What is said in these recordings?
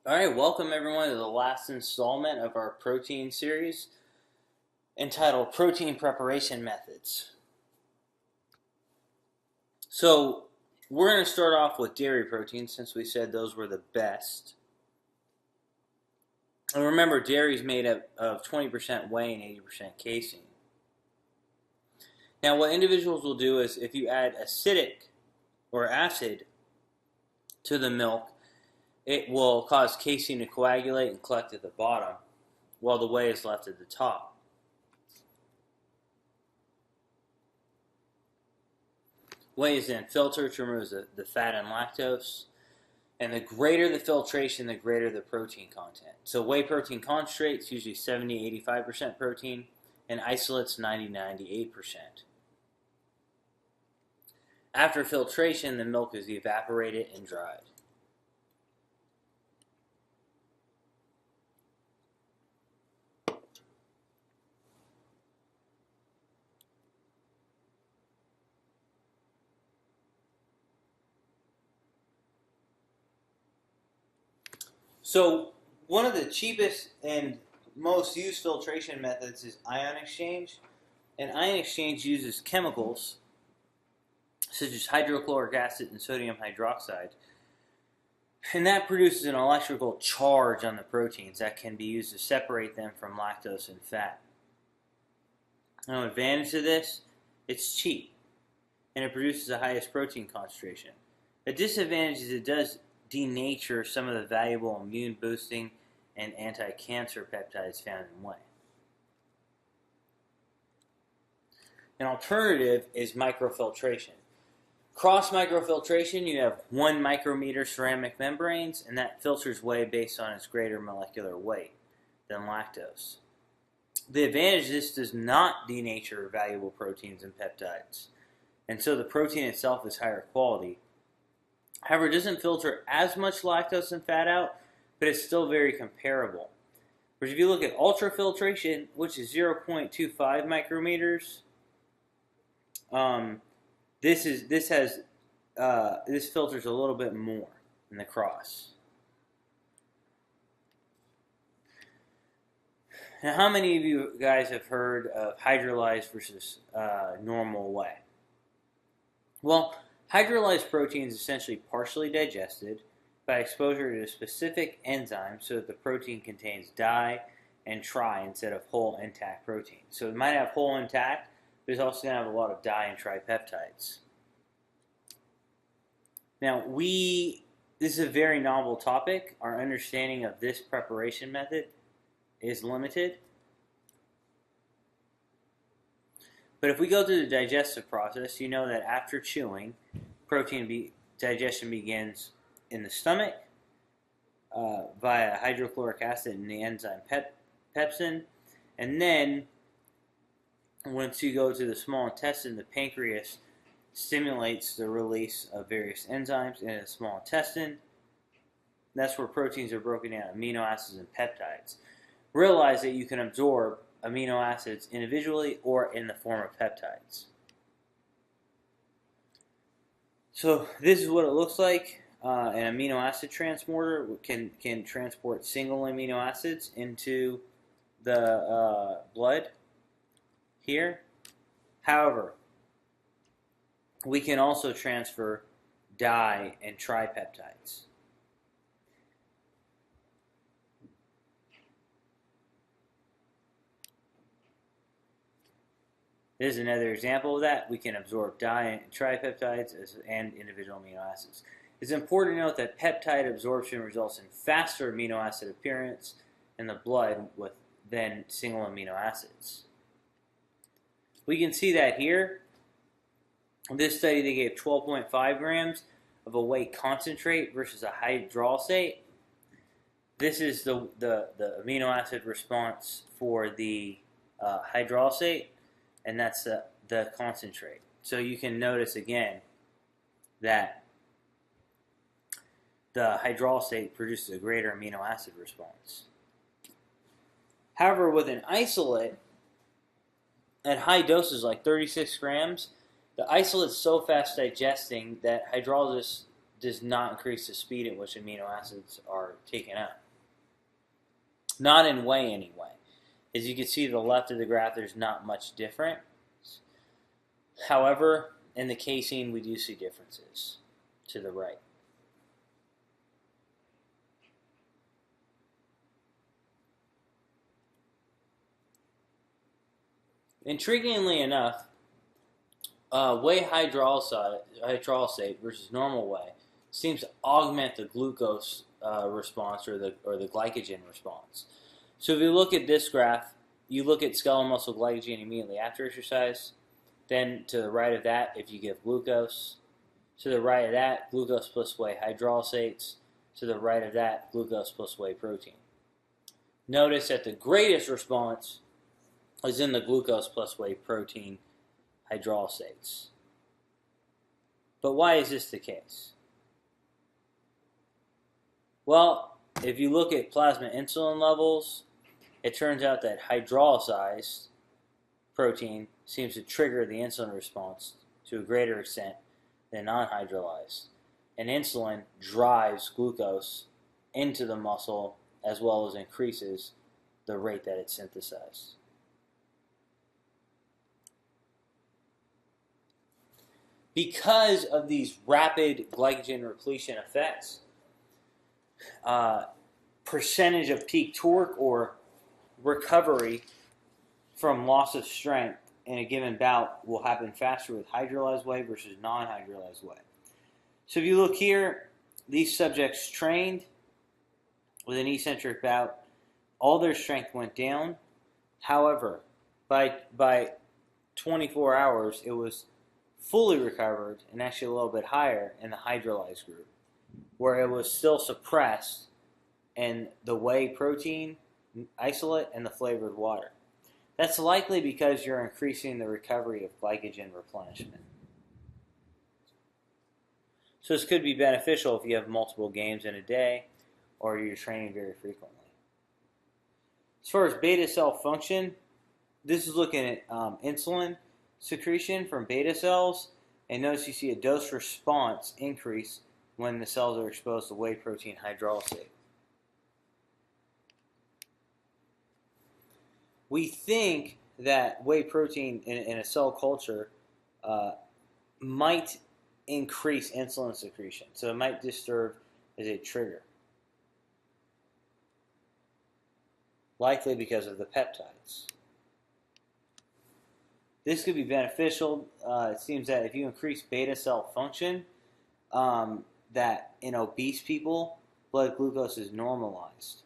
Alright, welcome everyone to the last installment of our protein series entitled Protein Preparation Methods. So, we're going to start off with dairy proteins since we said those were the best. And remember, dairy is made up of 20% whey and 80% casein. Now, what individuals will do is if you add acidic or acid to the milk, it will cause casein to coagulate and collect at the bottom, while the whey is left at the top. Whey is then filtered to remove the fat and lactose, and the greater the filtration, the greater the protein content. So whey protein concentrates, usually 70-85% protein, and isolates 90-98%. After filtration, the milk is evaporated and dried. So one of the cheapest and most used filtration methods is ion exchange. And ion exchange uses chemicals such as hydrochloric acid and sodium hydroxide. And that produces an electrical charge on the proteins that can be used to separate them from lactose and fat. Now, an advantage of this, it's cheap and it produces the highest protein concentration. A disadvantage is it does denature some of the valuable immune boosting and anti-cancer peptides found in whey. An alternative is microfiltration. Cross microfiltration, you have 1 micrometer ceramic membranes, and that filters whey based on its greater molecular weight than lactose. The advantage is this does not denature valuable proteins and peptides, and so the protein itself is higher quality. However, it doesn't filter as much lactose and fat out, but it's still very comparable. Whereas if you look at ultrafiltration, which is 0.25 micrometers, this filters a little bit more than the cross. Now, how many of you guys have heard of hydrolyzed versus normal whey? Well, hydrolyzed protein is essentially partially digested by exposure to a specific enzyme so that the protein contains di and tri instead of whole intact protein. So it might have whole intact, but it's also going to have a lot of di and tripeptides. Now, this is a very novel topic. Our understanding of this preparation method is limited. But if we go through the digestive process, you know that after chewing, digestion begins in the stomach via hydrochloric acid and the enzyme pepsin. And then, once you go to the small intestine, the pancreas stimulates the release of various enzymes in the small intestine. That's where proteins are broken down, amino acids and peptides. Realize that you can absorb amino acids individually or in the form of peptides. So this is what it looks like. An amino acid transporter can transport single amino acids into the blood here. However, we can also transfer di and tripeptides. This is another example of that. We can absorb di and tripeptides and individual amino acids. It's important to note that peptide absorption results in faster amino acid appearance in the blood than single amino acids. We can see that here. In this study, they gave 12.5 grams of a whey concentrate versus a hydrolysate. This is the amino acid response for the hydrolysate, and that's the concentrate. So you can notice again that the hydrolysate produces a greater amino acid response. However, with an isolate, at high doses like 36 grams, the isolate is so fast digesting that hydrolysis does not increase the speed at which amino acids are taken up. Not in whey anyway. As you can see to the left of the graph, there's not much difference. However, in the casein, we do see differences to the right. Intriguingly enough, whey hydrolysate versus normal whey seems to augment the glucose response or the glycogen response. So if you look at this graph, you look at skeletal muscle glycogen immediately after exercise. Then to the right of that, if you give glucose. To the right of that, glucose plus whey hydrolysates. To the right of that, glucose plus whey protein. Notice that the greatest response is in the glucose plus whey protein hydrolysates. But why is this the case? Well, if you look at plasma insulin levels, it turns out that hydrolyzed protein seems to trigger the insulin response to a greater extent than non-hydrolyzed. And insulin drives glucose into the muscle as well as increases the rate that it's synthesized. Because of these rapid glycogen repletion effects, percentage of peak torque or recovery from loss of strength in a given bout will happen faster with hydrolyzed whey versus non-hydrolyzed whey. So if you look here, these subjects trained with an eccentric bout, all their strength went down. However, by 24 hours, it was fully recovered and actually a little bit higher in the hydrolyzed group, where it was still suppressed in the whey protein isolate and the flavored water. That's likely because you're increasing the recovery of glycogen replenishment. So this could be beneficial if you have multiple games in a day or you're training very frequently. As far as beta cell function, this is looking at insulin secretion from beta cells, and notice you see a dose response increase when the cells are exposed to whey protein hydrolysate. We think that whey protein in a cell culture might increase insulin secretion, so it might serve as a trigger, likely because of the peptides. This could be beneficial. It seems that if you increase beta cell function, that in obese people, blood glucose is normalized.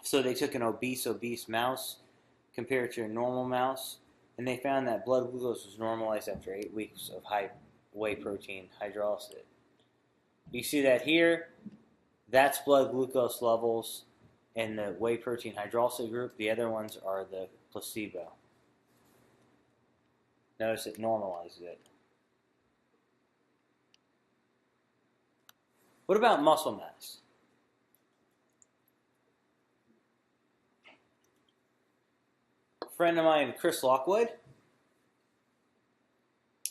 So they took an obese mouse compared to a normal mouse, and they found that blood glucose was normalized after 8 weeks of high whey protein hydrolysate. You see that here. That's blood glucose levels in the whey protein hydrolysate group. The other ones are the placebo. Notice it normalizes it. What about muscle mass? A friend of mine, Chris Lockwood,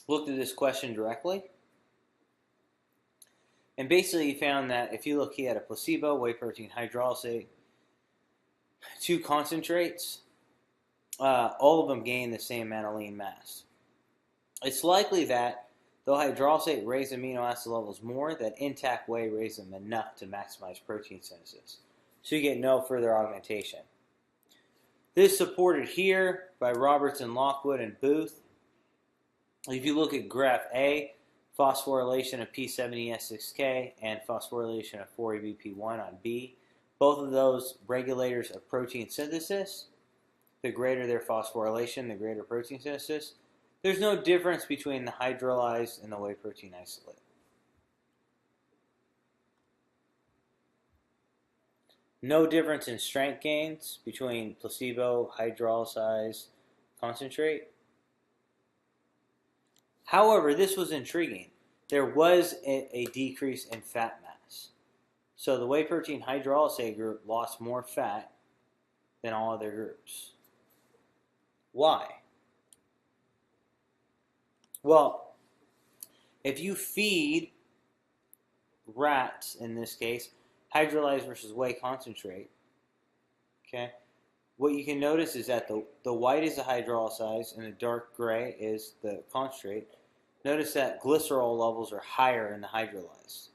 looked at this question directly. And basically he found that if you look, he had a placebo, whey protein hydrolysate, 2 concentrates, all of them gained the same amount of lean mass. It's likely that, though hydrolysate raised amino acid levels more, that intact whey raised them enough to maximize protein synthesis. So you get no further augmentation. This is supported here by Robertson, Lockwood, and Booth. If you look at graph A, phosphorylation of P70S6K and phosphorylation of 4-ABP1 on B, both of those regulators of protein synthesis. The greater their phosphorylation, the greater protein synthesis. There's no difference between the hydrolyzed and the whey protein isolate. No difference in strength gains between placebo, hydrolyzed concentrate. However, this was intriguing. There was a decrease in fat mass. So the whey protein hydrolysate group lost more fat than all other groups. Why? Well, if you feed rats, in this case, hydrolyzed versus whey concentrate, okay, what you can notice is that the white is the hydrolyzed and the dark gray is the concentrate. Notice that glycerol levels are higher in the hydrolyzed.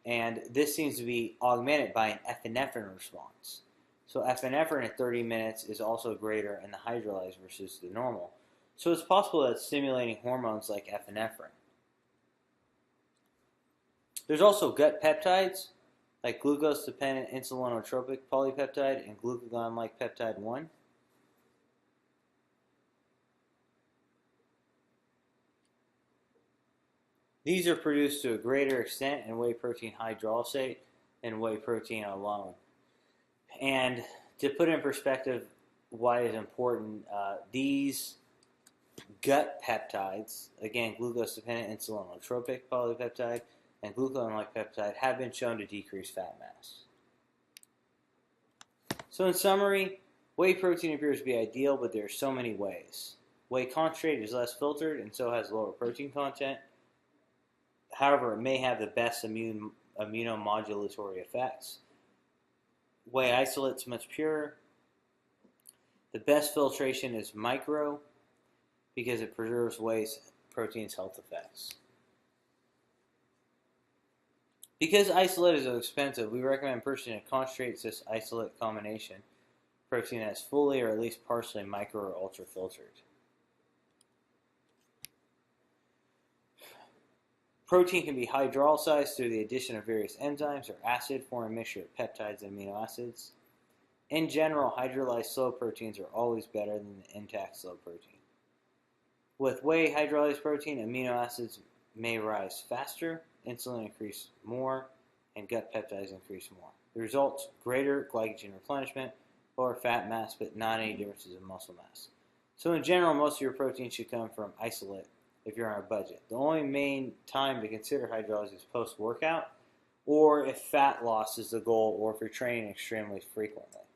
And this seems to be augmented by an epinephrine response. So epinephrine at 30 minutes is also greater in the hydrolyzed versus the normal. So it's possible that it's stimulating hormones like epinephrine. There's also gut peptides, like glucose-dependent insulinotropic polypeptide and glucagon-like peptide 1. These are produced to a greater extent in whey protein hydrolysate than whey protein alone. And to put in perspective why it's important, these gut peptides, again, glucose-dependent insulinotropic polypeptide and glucagon-like peptide, have been shown to decrease fat mass. So in summary, whey protein appears to be ideal, but there are so many ways. Whey concentrate is less filtered and so has lower protein content. However, it may have the best immunomodulatory effects. Whey isolate is much purer. The best filtration is micro because it preserves whey protein's health effects. Because isolate is so expensive, we recommend purchasing a concentrate cis isolate combination protein that's fully or at least partially micro or ultra filtered. Protein can be hydrolyzed through the addition of various enzymes or acid forming a mixture of peptides and amino acids. In general, hydrolyzed slow proteins are always better than the intact slow protein. With whey hydrolyzed protein, amino acids may rise faster, insulin increase more, and gut peptides increase more. The results: greater glycogen replenishment, lower fat mass, but not any differences in muscle mass. So in general, most of your protein should come from isolate if you're on a budget. The only main time to consider hydrolysis is post-workout, or if fat loss is the goal, or if you're training extremely frequently.